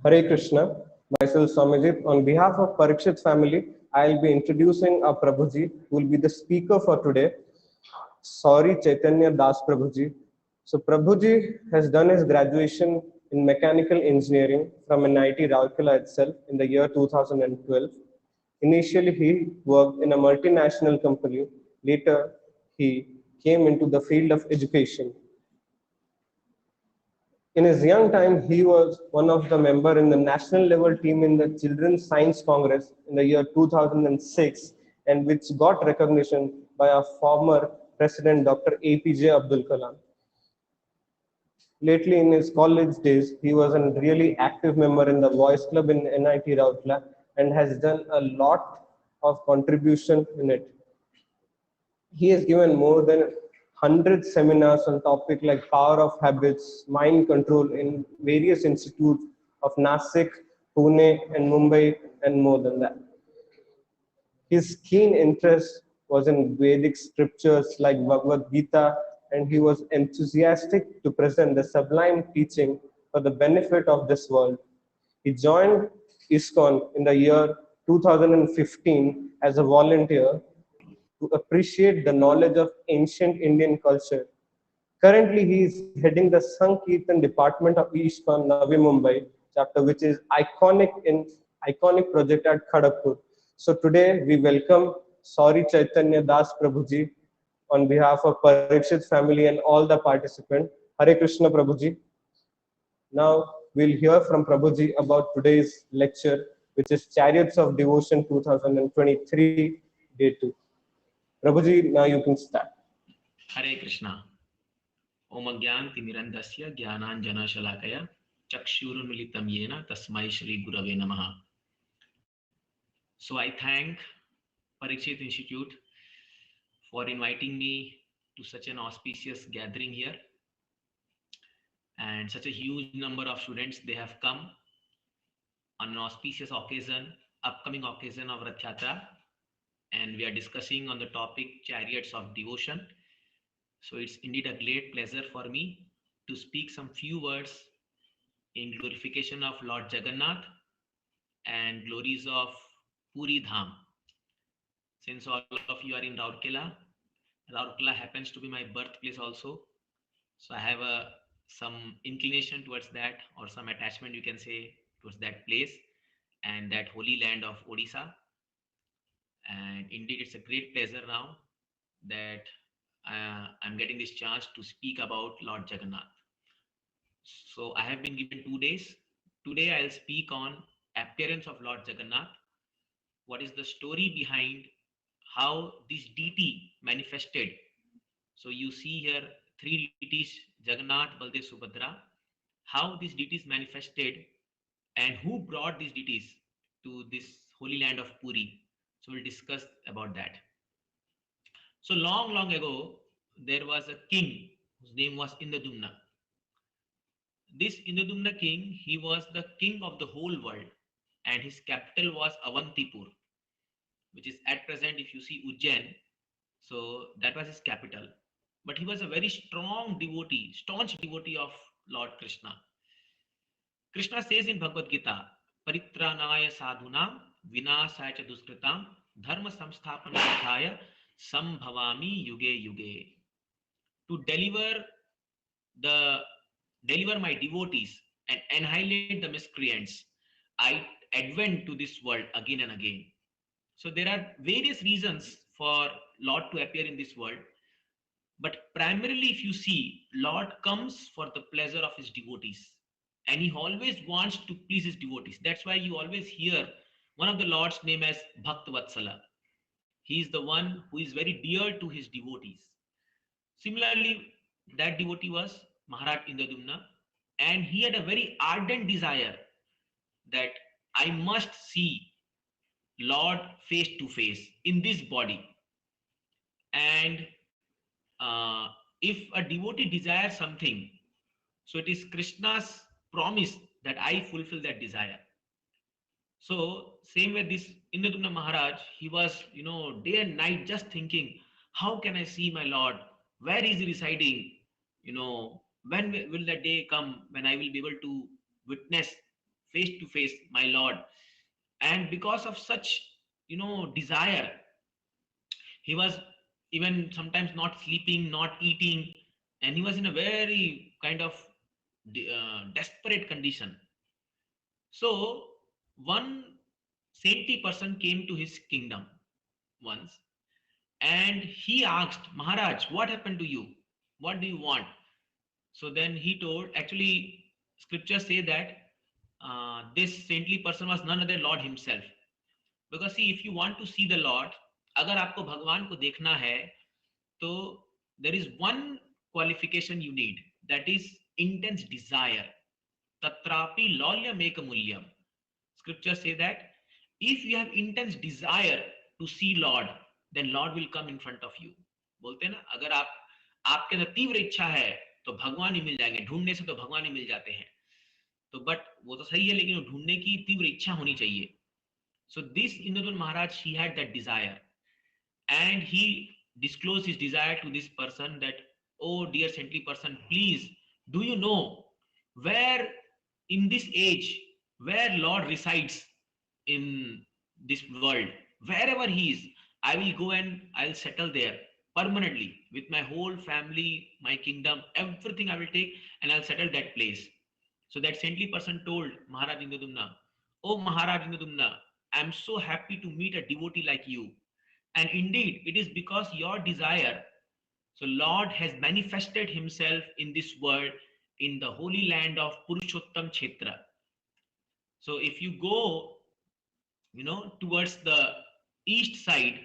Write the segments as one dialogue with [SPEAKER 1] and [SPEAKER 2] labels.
[SPEAKER 1] Hare Krishna, myself Swamijit. On behalf of Parikshit family, I'll be introducing our Prabhuji, who will be the speaker for today. Sorry, Chaitanya Das Prabhuji. So Prabhuji has done his graduation in mechanical engineering from NIT Rourkela itself in the year 2012. Initially, he worked in a multinational company. Later, he came into the field of education. In his young time, he was one of the member in the national level team in the Children's Science Congress in the year 2006, and which got recognition by our former President Dr. APJ Abdul Kalam. Lately, in his college days, he was a really active member in the Voice Club in NIT Rourkela and has done a lot of contribution in it. He has given more than 100 seminars on topics like power of habits, mind control in various institutes of Nasik, Pune, and Mumbai, and more than that. His keen interest was in Vedic scriptures like Bhagavad Gita, and he was enthusiastic to present the sublime teaching for the benefit of this world. He joined ISKCON in the year 2015 as a volunteer to appreciate the knowledge of ancient Indian culture. Currently, he is heading the Sankirtan department of ISKCON Navi Mumbai chapter, which is iconic project at Kharagpur. So today we welcome Sauri Chaitanya Das Prabhuji on behalf of Parikshit family and all the participants. Hare Krishna Prabhuji. Now we'll hear from Prabhuji about today's lecture, which is Chariots of Devotion 2023, Day 2. Prabhuji, now you can start.
[SPEAKER 2] Hare Krishna. Om Agyantimirandasya Jnananjana Chakshurunmilitam Yena Tasmai Shri Gurave Namaha. So I thank Parikshit Institute for inviting me to such an auspicious gathering here, and such a huge number of students they have come on an auspicious occasion, upcoming occasion of Rath Yatra, and we are discussing on the topic Chariots of Devotion. So it's indeed a great pleasure for me to speak some few words in glorification of Lord Jagannath and glories of Puri Dham. Since all of you are in Rourkela, Rourkela happens to be my birthplace also. So I have some inclination towards that, or some attachment you can say towards that place and that holy land of Odisha. And indeed it's a great pleasure now that I'm getting this chance to speak about Lord Jagannath. So I have been given 2 days. Today I'll speak on appearance of Lord Jagannath. What is the story behind how this deity manifested? So you see here 3 deities, Jagannath, Baldev, Subhadra. How these deities manifested and who brought these deities to this holy land of Puri. So we'll discuss about that. So long ago, there was a king whose name was Indradumna. This Indradumna king, he was the king of the whole world, and his capital was Avantipur, which is at present, if you see Ujjain, so that was his capital. But he was a very strong devotee, staunch devotee of Lord Krishna. Krishna says in Bhagavad Gita, Paritranaya sadhunam vinasaya cha duskritam dharma samsthapanaya sambhavami yuge yuge. To deliver my devotees and annihilate the miscreants, I advent to this world again and again. So there are various reasons for Lord to appear in this world, but primarily if you see, Lord comes for the pleasure of his devotees, and he always wants to please his devotees. That's why you always hear one of the Lord's name as Bhakta Vatsala. He is the one who is very dear to his devotees. Similarly, that devotee was Maharaj Indradumna, and he had a very ardent desire that I must see Lord face to face in this body. And if a devotee desires something, so it is Krishna's promise that I fulfill that desire. So same with this Indradumna Maharaj, he was, day and night just thinking, how can I see my Lord? Where is he residing? When will that day come when I will be able to witness face to face, my Lord. And because of such, desire, he was even sometimes not sleeping, not eating, and he was in a very kind of desperate condition. So one saintly person came to his kingdom once, and he asked, Maharaj, what happened to you? What do you want? So then he told, actually, scriptures say that this saintly person was none other Lord himself. Because see, if you want to see the Lord, अगर आपको भगवान को देखना है, तो there is one qualification you need, that is intense desire. Tatrapi lolyam ekamulyam. Scriptures say that if you have intense desire to see Lord, then Lord will come in front of you. बोलते हैं ना, अगर आपके अंदर तीव्र इच्छा है तो भगवान ही मिल जाएंगे. ढूंढने से तो भगवान ही मिल जाते हैं. तो बट वो तो सही है, लेकिन वो ढूंढने की तीव्र इच्छा होनी चाहिए. So this Indradun Maharaj, he had that desire, and he disclosed his desire to this person that, oh dear saintly person, please, do you know where in this age, where Lord resides in this world, wherever he is, I will go and I'll settle there permanently with my whole family, my kingdom, everything I will take, and I'll settle that place. So that saintly person told Maharaj Indradumna, oh Maharaj Indradumna, I'm so happy to meet a devotee like you. And indeed, it is because your desire. So Lord has manifested himself in this world in the holy land of Purushottam Kshetra. So if you go, towards the east side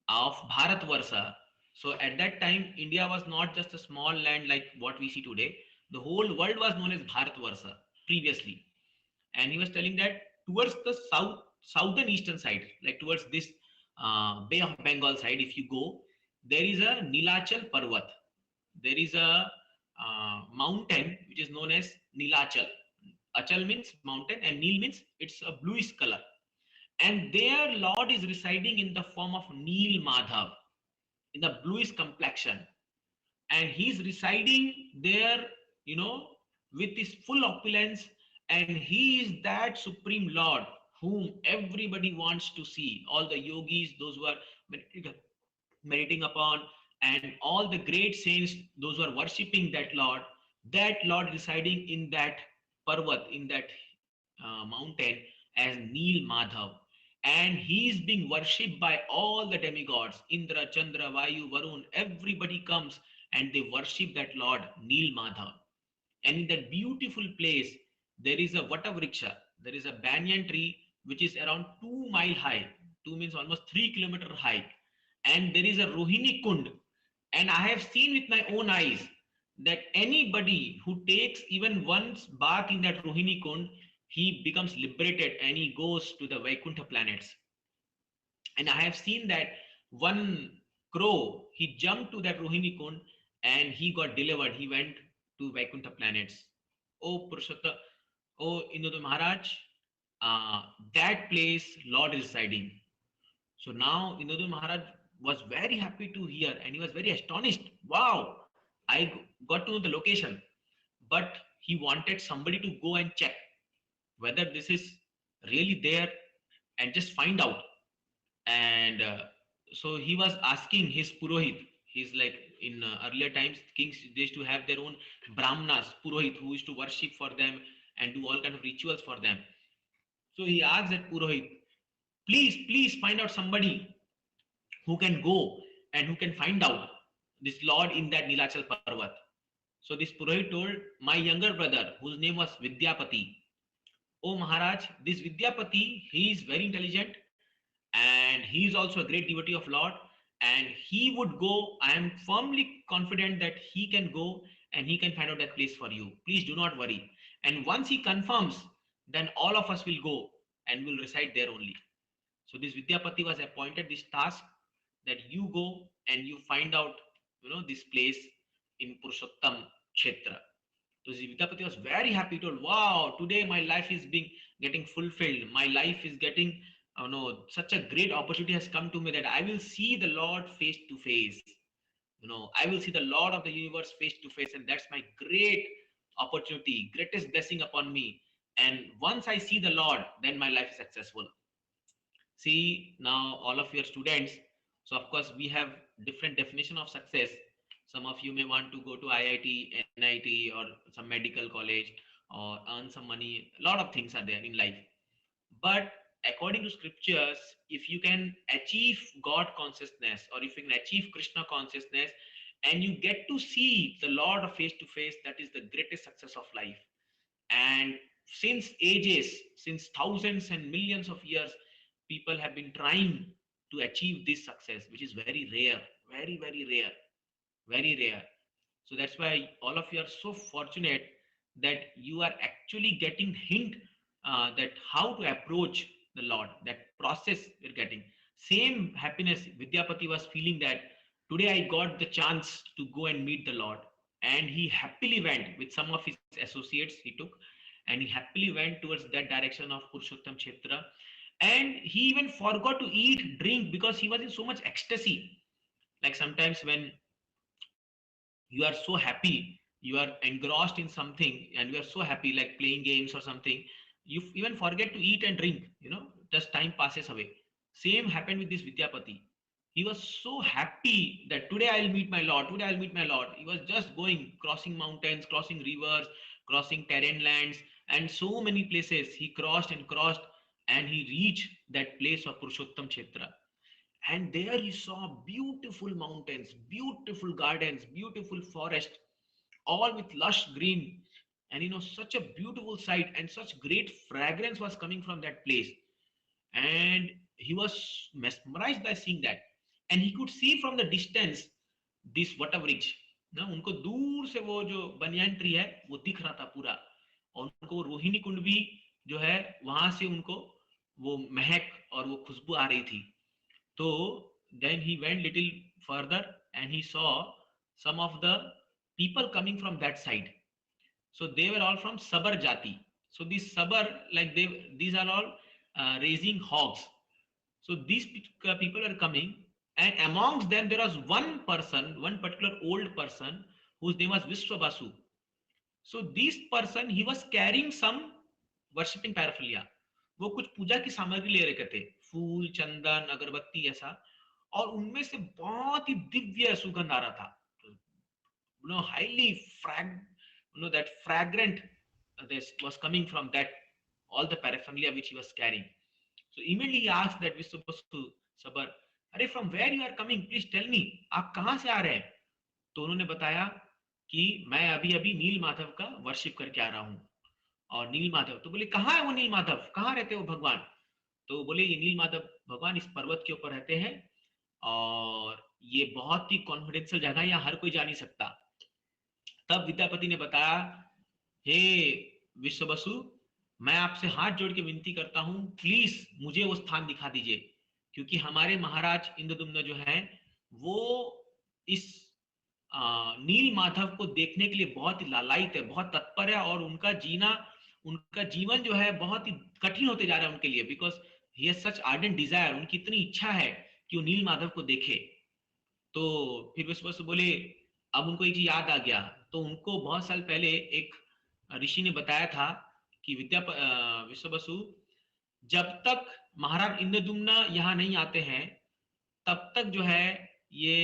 [SPEAKER 2] of Bharatvarsha, so at that time, India was not just a small land like what we see today. The whole world was known as Bharatvarsha previously. And he was telling that towards the southern eastern side, like towards this Bay of Bengal side, if you go, there is a Nilachal Parvat. There is a mountain which is known as Nilachal. Achal means mountain, and Nil means it's a bluish color. And there Lord is residing in the form of Nil Madhav, in the bluish complexion. And he's residing there, with his full opulence, and he is that supreme Lord whom everybody wants to see. All the yogis, those who are meditating upon, and all the great saints, those who are worshipping that Lord residing in that Parvat, in that mountain, as Nil Madhav. And he is being worshipped by all the demigods, Indra, Chandra, Vayu, Varun. Everybody comes and they worship that Lord Nil Madhav. And in that beautiful place, there is a Vatavriksha, there is a banyan tree which is around 2 mile high. 2 means almost 3 kilometer high. And there is a Rohini Kund. And I have seen with my own eyes that anybody who takes even once bath in that Rohini Kund, he becomes liberated and he goes to the Vaikuntha planets. And I have seen that one crow, he jumped to that Rohini Kund and he got delivered. He went to Vaikuntha planets. Oh Purushotta, oh Indradun Maharaj, that place Lord is residing. So now Indradun Maharaj was very happy to hear, and he was very astonished. Wow, I got to know the location, but he wanted somebody to go and check whether this is really there and just find out. And so he was asking his Purohit. He's like, in earlier times, kings, they used to have their own Brahmanas, Purohit, who used to worship for them and do all kind of rituals for them. So he asked that Purohit, please find out somebody who can go and who can find out this Lord in that Nilachal Parvat. So this Purohit told, my younger brother, whose name was Vidyapati, oh Maharaj, this Vidyapati, he is very intelligent and he is also a great devotee of Lord, and he would go. I am firmly confident that he can go and he can find out that place for you. Please do not worry. And once he confirms, then all of us will go and will reside there only. So this Vidyapati was appointed this task, that you go and you find out, this place in Purushottam Kshetra. So Vidyapati was very happy. He told, wow, today my life is getting fulfilled. My life is getting, such a great opportunity has come to me that I will see the Lord face to face. I will see the Lord of the universe face to face. And that's my great opportunity, greatest blessing upon me. And once I see the Lord, then my life is successful. See, now all of your students, so of course we have different definition of success. Some of you may want to go to IIT, NIT, or some medical college, or earn some money. A lot of things are there in life. But according to scriptures, if you can achieve God consciousness, or if you can achieve Krishna consciousness, and you get to see the Lord face to face, that is the greatest success of life. And since ages, since thousands and millions of years, people have been trying to achieve this success, which is very rare, very, very rare, very rare. So that's why all of you are so fortunate that you are actually getting hint that how to approach the Lord, that process you're getting. Same happiness Vidyapati was feeling, that today I got the chance to go and meet the Lord. And he happily went with some of his associates he took, and he happily went towards that direction of Purushottam Kshetra. And he even forgot to eat, drink, because he was in so much ecstasy. Like sometimes when you are so happy, you are engrossed in something, and you are so happy, like playing games or something, you even forget to eat and drink, just time passes away. Same happened with this Vidyapati. He was so happy that today I'll meet my Lord, today I'll meet my Lord. He was just going, crossing mountains, crossing rivers, crossing terrain lands, and so many places he crossed and crossed, and he reached that place of Purushottam Kshetra. And there he saw beautiful mountains, beautiful gardens, beautiful forest, all with lush green. And such a beautiful sight, and such great fragrance was coming from that place. And he was mesmerized by seeing that. And he could see from the distance this Vatavridge. ना उनको दूर से वो जो banyan tree है वो दिख रहा था पूरा, और उनको वो रोहिणी कुंड भी जो है वहां से उनको वो महक और वो खुशबू आ रही थी. So then he went little further, and he saw some of the people coming from that side. So they were all from Sabar Jati. So these Sabar, like these are all raising hogs. So these people are coming, and amongst them there was one person, one particular old person whose name was Vishwabasu. So this person, he was carrying some worshipping paraphernalia. वो कुछ पूजा की सामग्री ले रखे थे, फूल, चंदन, अगरबत्ती ऐसा, और उनमें से बहुत ही दिव्य सुगंध आ रहा था. Highly that fragrant this was coming from that, all the paraphernalia which he was carrying. So immediately he asked that Vishwabasu Sabar, अरे from where you are coming, please tell me, आप कहाँ से आ रहे हैं? तो उन्होंने बताया कि मैं अभी अभी नील माधव का वर्शिप करके आ रहा हूँ. और नील माधव, तो बोले कहाँ है वो नील माधव, कहाँ रहते हो भगवान? तो बोले ये नील माधव भगवान इस पर्वत के ऊपर रहते हैं, और ये बहुत ही कॉन्फिडेंशियल जगह है, यहाँ हर कोई जा नहीं सकता. तब विद्यापति ने बताया, हे विश्ववसु, मैं आपसे हाथ जोड़ के विनती करता हूँ, प्लीज मुझे वो स्थान दिखा दीजिए, क्योंकि हमारे महाराज इंद्रदुम्न जो है वो इस नील माधव को देखने के लिए बहुत ही लालायित है, बहुत तत्पर है, और उनका जीवन जो है बहुत ही कठिन होते जा रहा है उनके लिए, because he has such ardent desire, उनकी इतनी इच्छा है कि वो नील माधव को देखे. तो फिर विश्ववसु बोले, अब उनको एक चीज याद आ गया. तो उनको बहुत साल पहले एक ऋषि ने बताया था कि विश्ववसु, जब तक महाराज इंद्रदुम्न यहाँ नहीं आते हैं तब तक जो है ये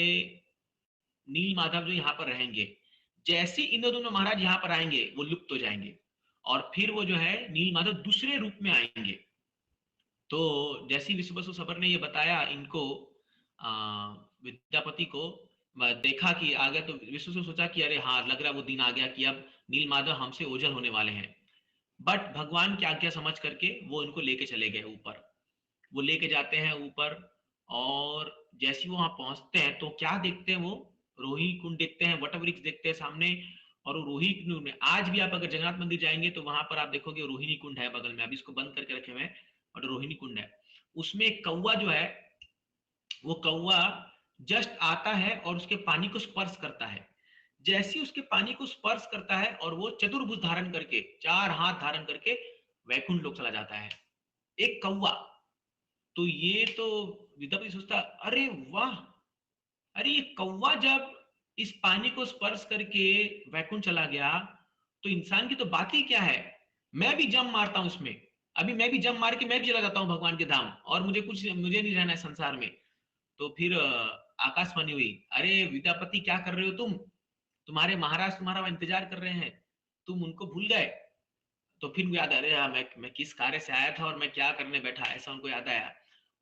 [SPEAKER 2] नील माधव जो यहाँ पर रहेंगे. जैसे इंद्रदुम्न महाराज यहाँ पर आएंगे वो लुप्त हो जाएंगे, और फिर वो जो है नील माधव दूसरे रूप में आएंगे. तो जैसे विश्ववसु सबर ने ये बताया इनको, विद्यापति को देखा कि आ गया, तो विश्ववसु सोचा कि अरे हाँ, लग रहा वो दिन आ गया कि अब नील माधव हमसे ओझल होने वाले हैं. बट भगवान की आज्ञा समझ करके वो उनको लेके चले गए ऊपर. वो लेके जाते हैं ऊपर, और जैसे वो वहां पहुंचते हैं तो क्या देखते हैं, वो रोहिणी कुंड देखते हैं, वटवृक्ष देखते हैं सामने. और वो रोहिणी कुंड में आज भी आप अगर जगन्नाथ मंदिर जाएंगे तो वहां पर आप देखोगे रोहिणी कुंड है बगल में, अभी इसको बंद करके रखे हुए हैं, और रोहिणी कुंड है. उसमें एक कौवा जो है, वो कौवा जस्ट आता है और उसके पानी को स्पर्श करता है. जैसे उसके पानी को स्पर्श करता है और वो चतुर्भुज धारण करके, 4 हाथ धारण करके वैकुंठ लोक चला जाता है, एक कौवा. तो ये तो विद्यापति सोचता, अरे वाह, अरे ये कौवा जब इस पानी को स्पर्श करके वैकुंठ चला गया, तो इंसान की तो बात ही क्या है. मैं भी जम मारता हूँ उसमें, अभी मैं भी जम मार के मैं भी चला जाता हूँ भगवान के धाम, और मुझे नहीं रहना है संसार में। तो फिर आकाशवाणी हुई, अरे विद्यापति क्या कर रहे हो तुम, तुम्हारे महाराज तुम्हारा इंतजार कर रहे हैं, तुम उनको भूल गए। तो फिर उनको याद आ, अरे हाँ, मैं किस कार्य से आया था और मैं क्या करने बैठा, ऐसा उनको याद आया।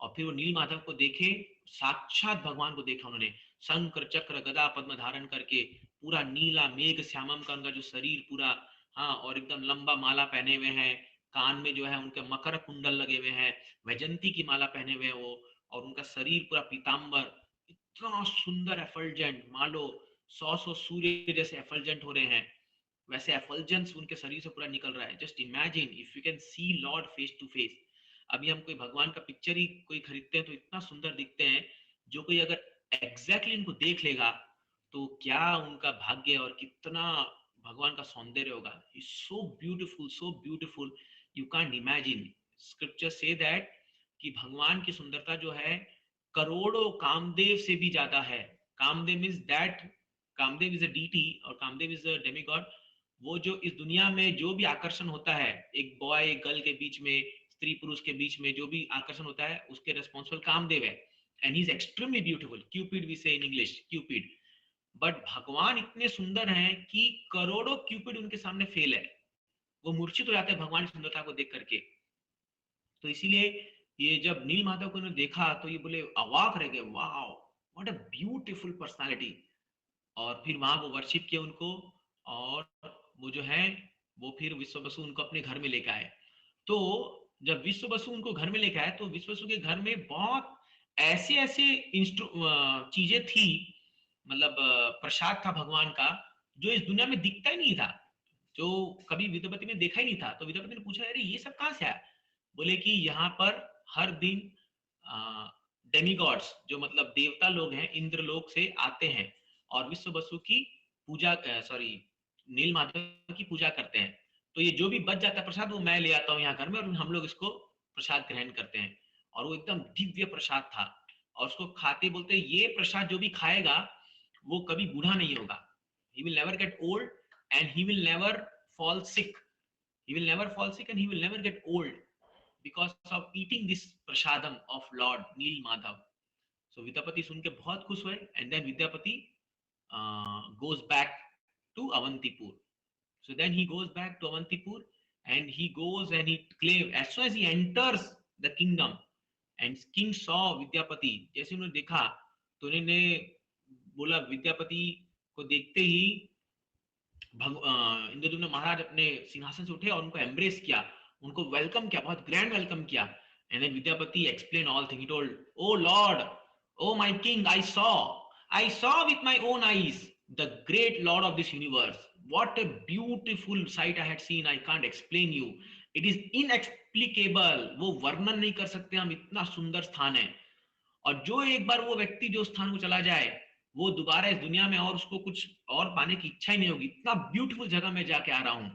[SPEAKER 2] और फिर वो नील माधव को देखे, साक्षात भगवान को देखा उन्होंने, शंकर चक्र गदा पद्म धारण करके, पूरा नीला मेघ श्यामम का उनका जो शरीर पूरा, हाँ, और एकदम लंबा माला पहने हुए हैं, कान में जो है उनके मकर कुंडल लगे हुए हैं, वैजंती की माला पहने हुए हैं वो, और उनका शरीर पूरा पीताम्बर, इतना सुंदर एफल्जेंट, मालो 100 सूर्य जैसे एफल्जेंट हो रहे हैं, वैसे एफल्जेंस उनके शरीर से पूरा निकल रहा है। Just imagine if you can see Lord face to face. अभी हम कोई भगवान का पिक्चर ही कोई खरीदते हैं तो इतना सुंदर दिखते हैं, जो कोई अगर एग्जैक्टली इनको देख लेगा तो क्या उनका भाग्य और कितना भगवान का सौंदर्य होगा। So beautiful, you can't imagine. Scripture say that कि भगवान की सुंदरता जो है करोड़ों कामदेव से भी ज्यादा है। Kamadev means that Kamadev is a deity और कामदेव इज अ डेमिगॉड। वो जो इस दुनिया में जो भी आकर्षण होता है, एक बॉय एक गर्ल के बीच में, स्त्री पुरुष के बीच में जो भी आकर्षण होता है, उसके रेस्पॉन्सिबल कामदेव है। And he is extremely beautiful, Cupid we say in English, Cupid. But भगवान इतने सुंदर हैं कि करोड़ों क्यूपिड उनके सामने फेल है, वो मूर्छित हो जाते हैं भगवान की सुंदरता को देख करके। तो इसीलिए ये जब नील माधव को उन्होंने देखा तो ये बोले, अवाक रह गए, wow what a beautiful personality. और फिर वहां वो वर्शिप किया उनको, और वो जो है वो फिर विश्व बसु उनको अपने घर में लेके आए। तो जब विश्व बसु उनको घर में लेके आए तो विश्व बसु के घर में बहुत ऐसे ऐसे चीजें थी, मतलब प्रसाद था भगवान का, जो इस दुनिया में दिखता ही नहीं था, जो कभी विद्यापति ने देखा ही नहीं था। तो विद्यापति ने पूछा, अरे ये सब कहाँ से आया? बोले कि यहाँ पर हर दिन डेमीगॉड्स, जो मतलब देवता लोग हैं, इंद्र लोक से आते हैं और विश्व बसु की पूजा, सॉरी, नील माधव की पूजा करते हैं। तो ये जो भी बच जाता है प्रसाद वो मैं ले आता हूँ यहाँ घर में, और हम लोग इसको प्रसाद ग्रहण करते हैं। और वो एकदम दिव्य प्रसाद था, और उसको खाते बोलते हैं, ये प्रसाद जो भी खाएगा वो कभी बूढ़ा नहीं होगा। he will never get old and he will never fall sick. He will never fall sick and he will never get old because of eating this prasadam of Lord Neel Madhav. So Vidyapati सुन के बहुत खुश हुए, and then Vidyapati goes back to Avantipur. So then he goes back to Avantipur and he goes and he claims, as soon as he enters the kingdom and king saw Vidyapati, जैसे उन्होंने देखा तो उन्होंने बोला, विद्यापति को देखते ही इंद्रद्युम्न महाराज अपने सिंहासन से उठे और उनको एम्ब्रेस किया, उनको वेलकम किया, बहुत ग्रैंड वेलकम किया। And then Vidyapati explain all thing, he told, O Lord, O my king, I saw with my own eyes the great Lord of this universe. What a beautiful sight I had seen. I can't explain you. It is inexplicable. वो वर्णन नहीं कर सकते हम, इतना सुंदर स्थान है। और जो एक बार वो व्यक्ति जो स्थान को चला जाए, वो दोबारा इस दुनिया में और उसको कुछ और पाने की इच्छा ही नहीं होगी, इतना ब्यूटीफुल जगह में जाके आ रहा हूँ।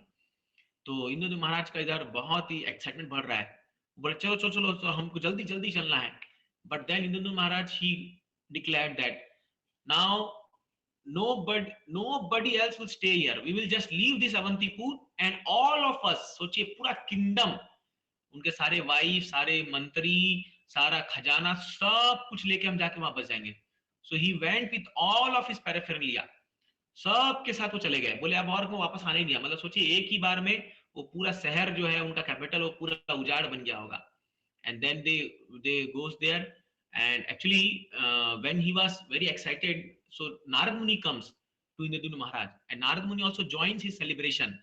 [SPEAKER 2] तो इंद्रद्युम्न महाराज का इधर बहुत ही एक्साइटमेंट बढ़ रहा है, बोले चलो चलो चलो, तो हमको जल्दी जल्दी चलना है। But then Indradyumna Maharaj he declared that now nobody else will stay here, we will just leave this Avantipur and all of us, सोचिए पूरा किंगडम, उनके सारे वाइफ, सारे मंत्री, सारा खजाना, सब कुछ लेके हम जाके वापस जाएंगे। So he went with all of his paraphernalia, सब के साथ वो चले गए। बोले अब और को वापस आने ही नहीं, मतलब सोचिए एक ही बार में वो पूरा शहर जो है उनका कैपिटल वो पूरा उजाड़ बन गया होगा। And then they goes there and actually when he was very excited, so Narad Muni comes to Indradyumna Maharaj and Narad Muni also joins his celebration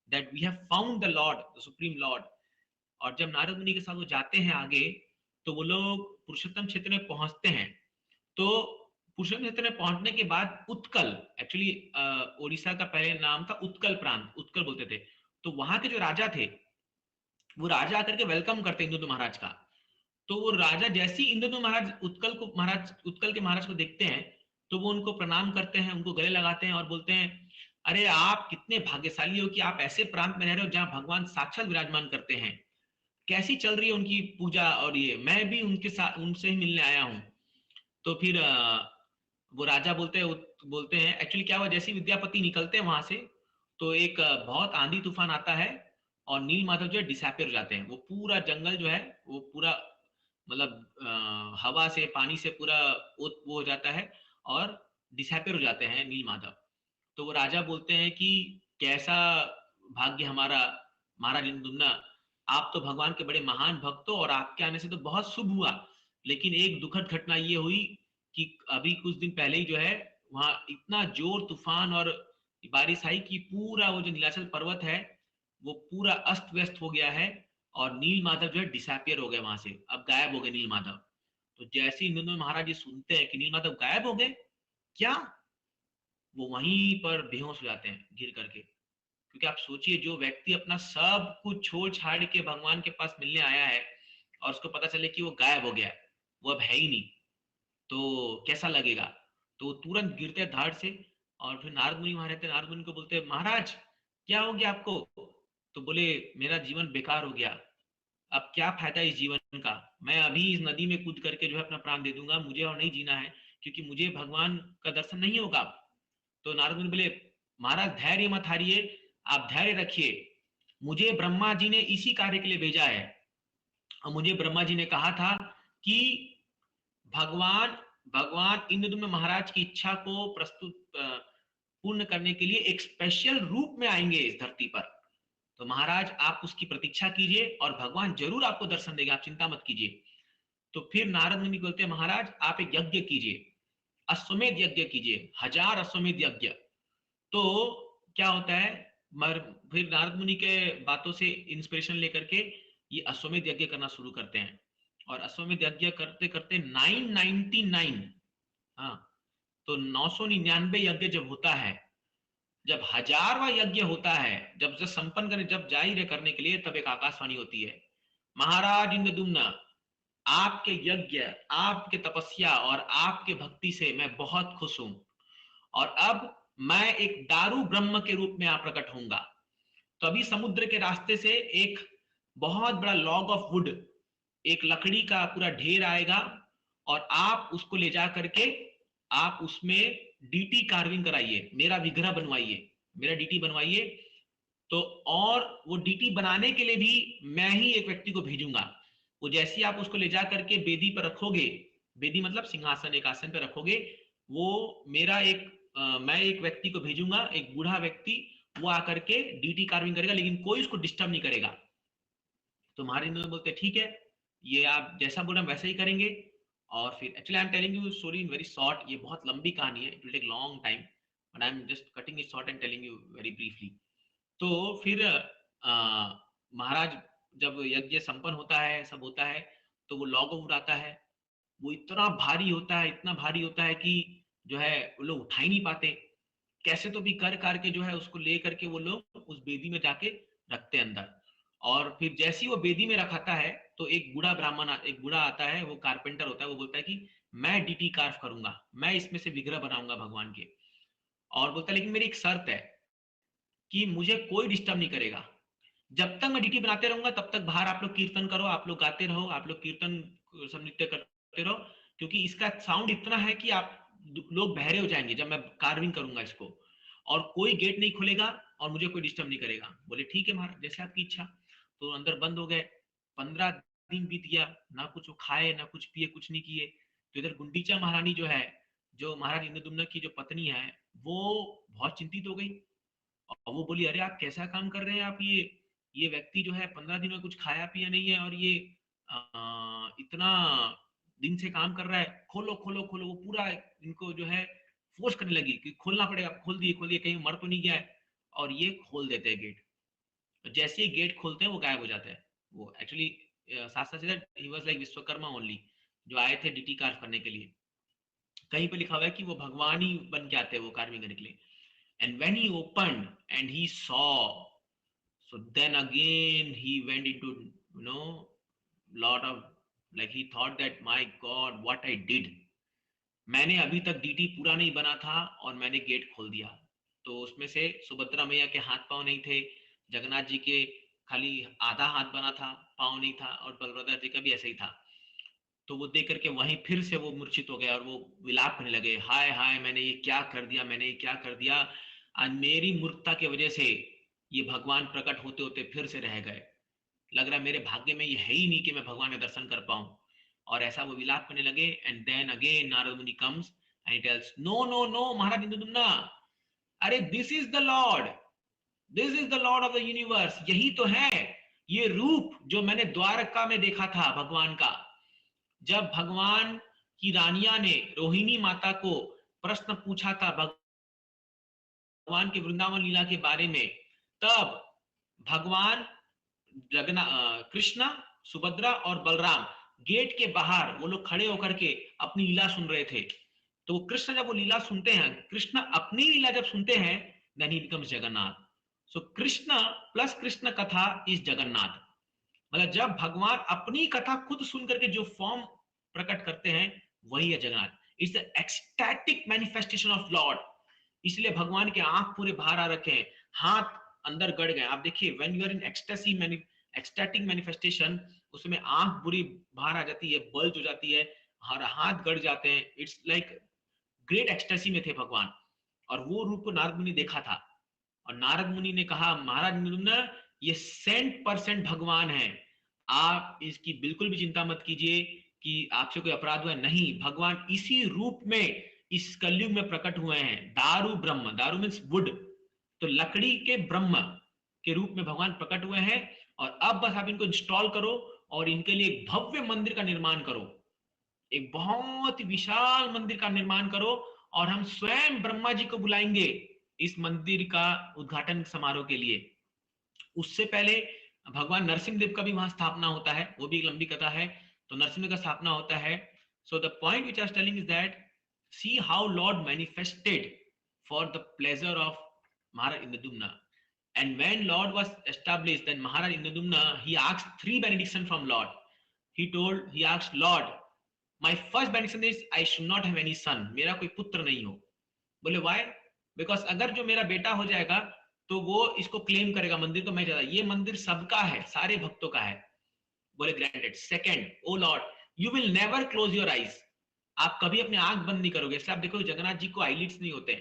[SPEAKER 2] that we have found the Lord, the Supreme Lord. और जब नारद मुनि के साथ वो जाते हैं आगे, तो वो लोग पुरुषोत्तम क्षेत्र में पहुंचते हैं। तो पुरुषोत्तम क्षेत्र में पहुंचने के बाद उत्कल, एक्चुअली ओडिशा का पहले नाम था उत्कल प्रांत, उत्कल बोलते थे। तो वहां के जो राजा थे, वो राजा आकर के वेलकम करते इंद्रद्युम्न महाराज का। तो वो राजा जैसे ही इंद्रद्युम्न महाराज उत्कल के महाराज को देखते हैं, तो वो उनको प्रणाम करते हैं, उनको गले लगाते हैं और बोलते हैं, अरे आप कितने भाग्यशाली हो कि आप ऐसे प्रांत में रह रहे हो जहां भगवान साक्षात विराजमान करते हैं। कैसी चल रही है उनकी पूजा, और ये मैं भी उनके साथ उनसे ही मिलने आया हूँ। तो फिर वो राजा बोलते हैं एक्चुअली क्या हुआ, जैसे विद्यापति निकलते हैं वहां से, तो एक बहुत आंधी तूफान आता है, और नील माधव जो है डिसअपियर हो जाते हैं। वो पूरा जंगल जो है वो पूरा मतलब हवा से पानी से पूरा वो हो जाता है और डिसअपियर हो जाते हैं नील माधव। तो वो राजा बोलते हैं कि कैसा भाग्य हमारा महाराज इंद्रदुम्ना, आप तो भगवान के बड़े महान भक्त हो और आपके आने से तो बहुत शुभ हुआ, लेकिन एक दुखद घटना ये हुई कि अभी कुछ दिन पहले ही जो है वहां इतना जोर तूफान और बारिश आई कि पूरा वो जो नीलाचल पर्वत है वो पूरा अस्त व्यस्त हो गया है और नील माधव जो है डिसअपियर हो गए वहां से, अब गायब हो गए नील माधव। तो जैसे ही इंद्रदुम्न महाराज ये सुनते हैं कि नील माधव गायब हो गए, क्या, वो वहीं पर बेहोश हो जाते हैं गिर करके। क्योंकि आप सोचिए, जो व्यक्ति अपना सब कुछ छोड़ छाड़ के भगवान के पास मिलने आया है और उसको पता चले कि वो गायब हो गया, वो अब है ही नहीं, तो कैसा लगेगा। तो तुरंत गिरते हैं धाड़ से। और फिर नारद मुनि वहां रहते हैं, नारद मुनि को बोलते हैं महाराज क्या हो गया आपको। तो बोले मेरा जीवन बेकार हो गया, अब क्या फायदा इस जीवन का, मैं अभी इस नदी में कूद करके जो है अपना प्राण दे दूंगा, मुझे और नहीं जीना है, क्योंकि मुझे भगवान का दर्शन नहीं होगा। तो नारद मुनि बोले महाराज धैर्य मत हारिए, आप धैर्य रखिए, मुझे ब्रह्मा जी ने इसी कार्य के लिए भेजा है। और मुझे ब्रह्मा जी ने कहा था कि भगवान भगवान इंद्रदुम्न महाराज की इच्छा को पूर्ण करने के लिए एक स्पेशल रूप में आएंगे इस धरती पर। तो महाराज आप उसकी प्रतीक्षा कीजिए और भगवान जरूर आपको दर्शन देगा, आप चिंता मत कीजिए। तो फिर नारद मुनि बोलते हैं महाराज आप एक यज्ञ कीजिए, अश्वमेध यज्ञ कीजिए, 1000 अश्वमेध यज्ञ। तो क्या होता है, मर फिर नारद मुनि के बातों से इंस्पिरेशन लेकर के ये अश्वमेध यज्ञ करना शुरू करते हैं। और अश्वमेध यज्ञ करते करते 999, हाँ, तो 999 यज्ञ जब होता है, जब 1000वां यज्ञ होता है, जब से संपन्न करने जब जाहिर करने के लिए, तब एक आकाशवाणी होती है, महाराज इंद्रदुम्न आपके यज्ञ, आपके तपस्या और आपके भक्ति से मैं बहुत खुश हूं, और अब मैं एक दारू ब्रह्म के रूप में आप प्रकट होऊंगा। तो अभी समुद्र के रास्ते से एक बहुत बड़ा लॉग ऑफ वुड, एक लकड़ी का पूरा ढेर आएगा और आप उसको ले जा करके आप उसमें डीटी कार्विंग कराइए, मेरा विग्रह बनवाइए, मेरा डीटी बनवाइए। तो और वो डीटी बनाने के लिए भी मैं ही एक व्यक्ति को भेजूंगा। वो जैसे ही आप उसको ले जा करके बेदी पर रखोगे, बेदी मतलब सिंहासन, एक आसन पर रखोगे, वो मेरा एक मैं एक व्यक्ति को भेजूंगा, एक बूढ़ा व्यक्ति, वो आकर के डीटी कार्विंग करेगा, लेकिन कोई उसको डिस्टर्ब नहीं करेगा। तो महाराज इंद्र बोलते ठीक है, ये आप जैसा बोला वैसा ही करेंगे। और फिर actually I am telling you story in very short, ये बहुत लंबी कहानी है, it will take long time, but I am just cutting it short and telling you very briefly. तो फिर महाराज जब यज्ञ संपन्न होता है, सब होता है, तो वो लॉग ऑफ उड़ाता है, वो इतना भारी होता है, इतना भारी होता है कि जो है वो लोग उठा ही नहीं पाते, कैसे तो भी कर करके जो है उसको ले करके वो लोग उस बेदी में जाके रखते हैं अंदर। और फिर जैसे ही वो बेदी में रखाता है, तो एक बूढ़ा ब्राह्मण, एक बूढ़ा आता है, वो कारपेंटर होता है, वो बोलता है कि मैं डीटी कार्व करूंगा, मैं इसमें से विग्रह बनाऊंगा भगवान के। और बोलता है लेकिन मेरी एक शर्त है कि मुझे कोई डिस्टर्ब नहीं करेगा, जब तक मैं डीटी बनाते रहूंगा तब तक बाहर आप लोग कीर्तन करो, आप लोग गाते रहो, आप लोग कीर्तन सब नृत्य करते रहो, क्योंकि इसका साउंड इतना है कि आप लोग बहरे हो जाएंगे जब मैं कार्विंग करूंगा इसको, और कोई गेट नहीं खुलेगा और मुझे कोई डिस्टर्ब नहीं करेगा। बोले ठीक है महाराज, जैसे आपकी इच्छा। तो अंदर बंद हो गए। 15 दिन बीत गया, ना कुछ वो खाए ना कुछ पिए, कुछ नहीं किए। तो इधर गुंडीचा महारानी जो है, जो महाराज इंद्रदुम्न की जो पत्नी है, वो बहुत चिंतित हो गई। और वो बोली अरे आप कैसा काम कर रहे हैं आप, ये व्यक्ति जो है 15 दिन में कुछ खाया पिया नहीं है और ये इतना दिन से काम कर रहा है, खोलो खोलो खोलो। वो पूरा इनको जो है फोर्स करने लगी कि खोलना पड़ेगा, खोल दिए खोल दिए, कहीं मर तो नहीं गया है। और ये खोल देते हैं गेट। जैसे ही गेट खोलते हैं वो गायब हो जाता है। वो एक्चुअली साथ साथ he was like Vishwakarma only, जो आए थे डीटी कार्व करने के लिए। कहीं पे लिखा हुआ है कि वो भगवान ही बन के आते हैं वो कार्विंग करने के लिए। And when he opened and he saw, so then again he went into, lot of, like he thought that my God, what I did. मैंने अभी तक डीटी पूरा नहीं बना था और मैंने गेट खोल दिया। तो उसमें से सुभद्रा मैया के हाथ पांव नहीं थे, जगन्नाथ जी के खाली आधा हाथ बना था, पांव नहीं था, और बलभद्र जी का भी ऐसा ही था। तो वो देख करके वहीं फिर से वो मूर्छित हो गए और वो विलाप करने लगे, हाय हाय मैंने ये क्या कर दिया, मैंने ये क्या कर दिया, आज मेरी मूर्खता की वजह से ये भगवान प्रकट होते होते फिर से रह गए, लग रहा है मेरे भाग्य में ये है ही नहीं कि मैं भगवान का दर्शन कर पाऊं। और ऐसा वो विलाप करने लगे। And then again Narad Muni comes and tells, no no no Maharaj Indradyumna, अरे this is the lord, this is the lord of the universe, यही तो है ये रूप जो मैंने द्वारका में देखा था भगवान का। जब भगवान की रानिया ने रोहिणी माता को प्रश्न पूछा था भगवान के वृंदावन लीला के बारे में, तब भगवान कृष्ण, सुभद्रा और बलराम गेट के बाहर वो लोग खड़े होकर के अपनी लीला सुन रहे थे। तो कृष्ण जब वो लीला सुनते हैं, कृष्ण अपनी लीला जब सुनते हैं, then he becomes Jagannath. So Krishna plus Krishna katha is Jagannath. मतलब जब भगवान अपनी कथा खुद सुन करके जो फॉर्म प्रकट करते हैं वही है Jagannath. It's the ecstatic manifestation of Lord. इसलिए भगवान के आंख पूरे बाहर आ रखे हैं, हाथ अंदर गड़ गए। आप देखिए when you are in ecstasy ecstatic manifestation, उसमें आंख पूरी बाहर आ जाती है, बल्ज हो जाती है, हर हाथ गड़ जाते हैं। इट्स लाइक ग्रेट एक्सटेसी में थे भगवान। और वो रूप को नारद मुनि देखा था। और नारद मुनि ने कहा, महाराज इंद्रद्युम्न ये 100% भगवान है, आप इसकी बिल्कुल भी चिंता मत कीजिए कि आपसे कोई अपराध हुआ। नहीं, भगवान इसी रूप में इस कलयुग में प्रकट हुए हैं। दारू ब्रह्म, दारू मीन्स वुड, तो लकड़ी के ब्रह्म के रूप में भगवान प्रकट हुए हैं। और अब बस आप इनको इंस्टॉल करो और इनके लिए एक भव्य मंदिर का निर्माण करो, एक बहुत विशाल मंदिर का निर्माण करो, और हम स्वयं ब्रह्मा जी को बुलाएंगे इस मंदिर का उद्घाटन समारोह के लिए। उससे पहले भगवान नरसिंह देव का भी वहां स्थापना होता है, वो भी एक लंबी कथा है। तो नरसिंह का स्थापना होता है। So the point which I am telling is that see how Lord manifested for the pleasure of Maharaj Indradyumna. And when Lord was established, then Maharaj Indradumna, he asked 3 benediction from Lord. He asked Lord, my first benediction is I should not have any son. मेरा कोई पुत्र नहीं हो। बोले why? Because अगर जो मेरा बेटा हो जाएगा तो वो इसको क्लेम करेगा मंदिर को, मैं ज्यादा, ये मंदिर सबका है, सारे भक्तों का है। बोले granted. Second, O Lord, you will never close your eyes, आप कभी अपने आंख बंद नहीं करोगे। इसलिए आप देखो जगन्नाथ जी को आईलिड्स नहीं होते,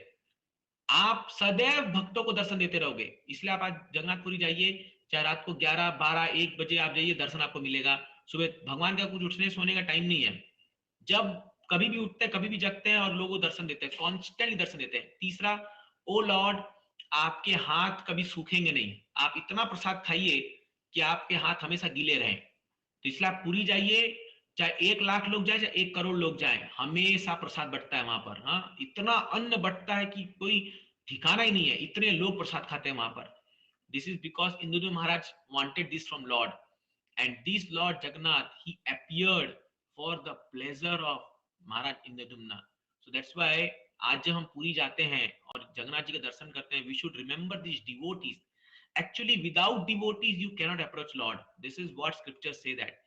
[SPEAKER 2] आप सदैव भक्तों को दर्शन देते रहोगे। इसलिए आप आज जगन्नाथपुरी जाइए, चाहे रात को 11, 12, 1 बजे आप जाइए, दर्शन आपको मिलेगा। सुबह भगवान का कुछ उठने सोने का टाइम नहीं है, जब कभी भी उठते हैं कभी भी जगते हैं और लोगों दर्शन देते हैं, कॉन्स्टेंटली दर्शन देते हैं। तीसरा, ओ लॉर्ड, आपके हाथ कभी सूखेंगे नहीं, आप इतना प्रसाद खाइए कि आपके हाथ हमेशा गीले रहें। तो इसलिए आप पूरी जाइए, चाहे 1 लाख लोग जाए, चाहे 1 करोड़ लोग जाए, हमेशा प्रसाद बंटता है वहां पर। हाँ, इतना अन्न बंटता है कि कोई ठिकाना ही नहीं है, इतने लोग प्रसाद खाते हैं वहां पर। This is because Indradyumna Maharaj wanted this from Lord, and this Lord Jagannath he appeared for the pleasure of Maharaj Indradyumna. So that's why आज जब हम पुरी जाते हैं और जगन्नाथ जी का दर्शन करते हैं, we should remember this devotees. Actually, without devotees, you cannot approach Lord. This is what scriptures say that.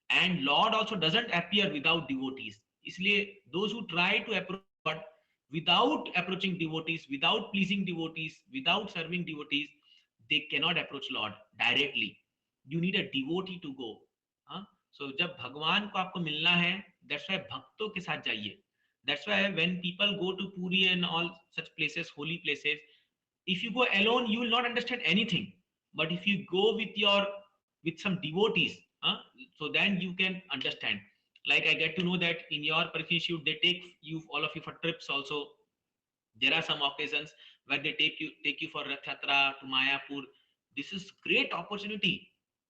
[SPEAKER 2] And Lord also doesn't appear without devotees. इसलिए those who try to approach God without approaching devotees, without pleasing devotees, without serving devotees, they cannot approach Lord directly. You need a devotee to go. हाँ? So जब भगवान को आपको मिलना है, that's why भक्तों के साथ जाइए। That's why when people go to Puri and all such places, holy places, if you go alone you will not understand anything, but if you go with some devotees, so then you can understand. Like I get to know that in your Parikshit they take you, all of you, for trips also. There are some occasions where they take you for Rath Yatra to Mayapur. This is great opportunity,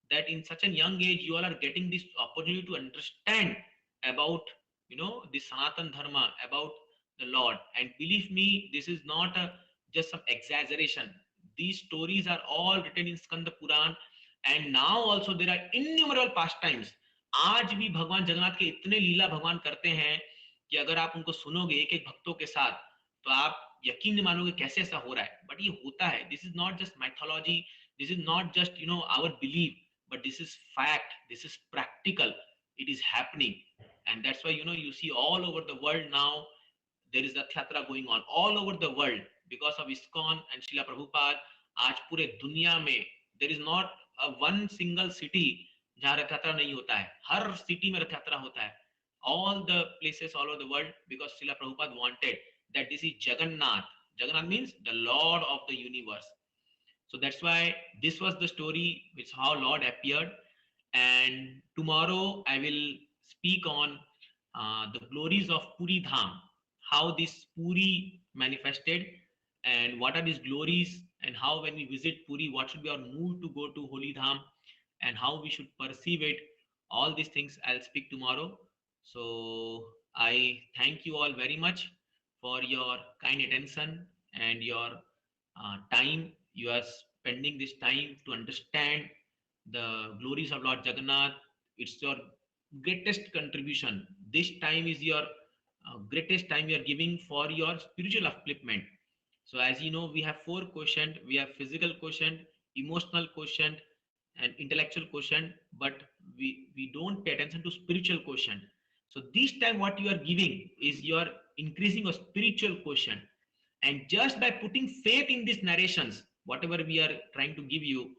[SPEAKER 2] that in such a young age you all are getting this opportunity to understand about, this Sanatan Dharma, about the Lord. And believe me, this is not just some exaggeration. These stories are all written in Skanda Puran, and now also there are innumerable pastimes. आज भी भगवान जगन्नाथ के इतने लीला भगवान करते हैं कि अगर आप उनको सुनोगे एक एक भक्तों के साथ, तो आप यकीन नहीं मानोगे कैसे ऐसा हो रहा है। बट ये होता है, this is not just mythology, this is not just our believe, but this is fact, this is practical, it is happening. And that's why you see all over the world now there is Rath Yatra going on all over the world because of ISKCON and Srila Prabhupada. आज पूरे दुनिया में there is not a one single city जहाँ रथ यात्रा नहीं होता है, हर city में रथ यात्रा होता है, all the places all over the world, because Srila Prabhupada wanted that this is Jagannath. Jagannath means the Lord of the universe. So that's why this was the story which how Lord appeared. And tomorrow I will speak on the glories of Puri Dham, how this Puri manifested, and what are these glories, and how when we visit Puri, what should be our mood to go to Holy Dham, and how we should perceive it. All these things I'll speak tomorrow. So I thank you all very much for your kind attention and your time. You are spending this time to understand the glories of Lord Jagannath. It's your greatest contribution. This time is your greatest time you are giving for your spiritual upliftment. So as you know, we have four quotient. We have physical quotient, emotional quotient, and intellectual quotient, but we don't pay attention to spiritual quotient. So this time what you are giving is you are increasing a spiritual quotient. And just by putting faith in these narrations, whatever we are trying to give you,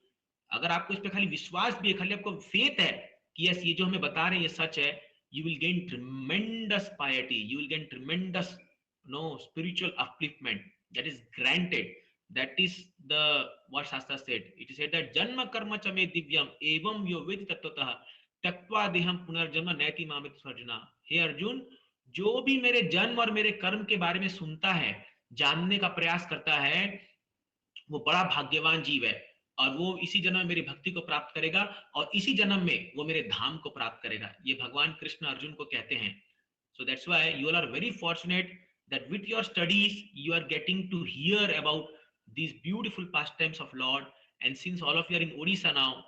[SPEAKER 2] अगर आपको इस पे खाली विश्वास भी है, खाली आपको फेथ है कि यस ये जो हमें बता रहे हैं ये सच है, you will gain tremendous piety, you will gain tremendous spiritual upliftment that is granted. That is the what Shastra said. It is said that janma karma chame divyam evam yo ved tattvatah त्यक्त्वा देहम पुनर्जन्म नैति मामित सर्जना. हे अर्जुन, जो भी मेरे जन्म और मेरे कर्म के बारे में सुनता है, जानने का प्रयास करता है, वो बड़ा भाग्यवान जीव है, और वो इसी जन्म में मेरी भक्ति को प्राप्त करेगा, और इसी जन्म में वो मेरे धाम को प्राप्त करेगा. ये भगवान कृष्ण अर्जुन को कहते हैं. So that's why you all are very fortunate that with your studies you are getting to hear about these beautiful pastimes of Lord. And since all of you are in Odisha now,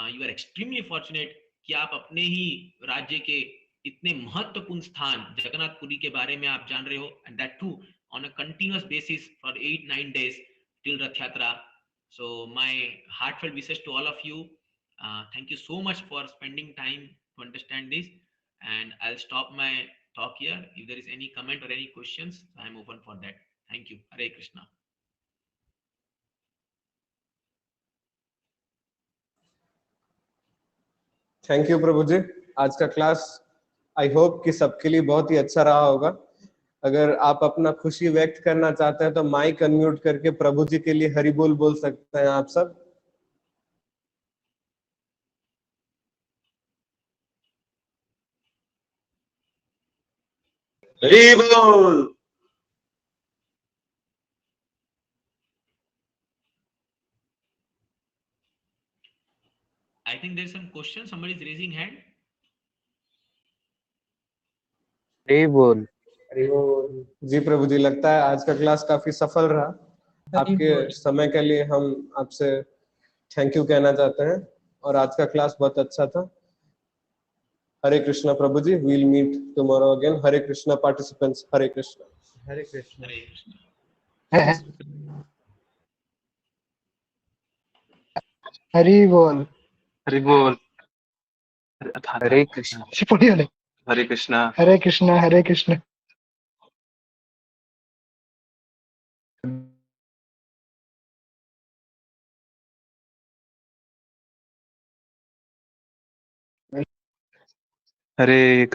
[SPEAKER 2] you are extremely fortunate कि आप अपने ही राज्य के इतने महत्वपूर्ण स्थान जगन्नाथपुरी के बारे में आप जान रहे हो, and that too on a continuous basis for 8-9 days till Rath Yatra. So my heartfelt wishes to all of you. Thank you so much for spending time to understand this, and I'll stop my talk here. If there is any comment or any questions, I'm open for that. Thank you. Hare Krishna.
[SPEAKER 1] Thank you Prabhu ji. आज का class I hope कि सबके लिए बहुत ही अच्छा रहा होगा. अगर आप अपना खुशी व्यक्त करना चाहते हैं तो माइक अनम्यूट करके प्रभु जी के लिए हरि बोल सकते हैं आप सब.
[SPEAKER 3] हरि बोल.
[SPEAKER 2] I think there's some question. Somebody is raising hand.
[SPEAKER 4] Hari बोल.
[SPEAKER 1] जी प्रभु जी, लगता है आज का क्लास काफी सफल रहा. आपके समय के लिए हम आपसे थैंक यू कहना चाहते हैं, और आज का क्लास बहुत अच्छा था. Hare Krishna Prabhu ji. We'll meet tomorrow again. Hare Krishna participants. Hare Krishna.
[SPEAKER 5] Hare Krishna.
[SPEAKER 2] Hare Krishna.
[SPEAKER 5] Hari बोल.
[SPEAKER 3] हरि बोल.
[SPEAKER 4] हरे कृष्ण.
[SPEAKER 3] हरे कृष्णा.
[SPEAKER 5] हरे कृष्ण. हरे कृष्ण.
[SPEAKER 3] हरे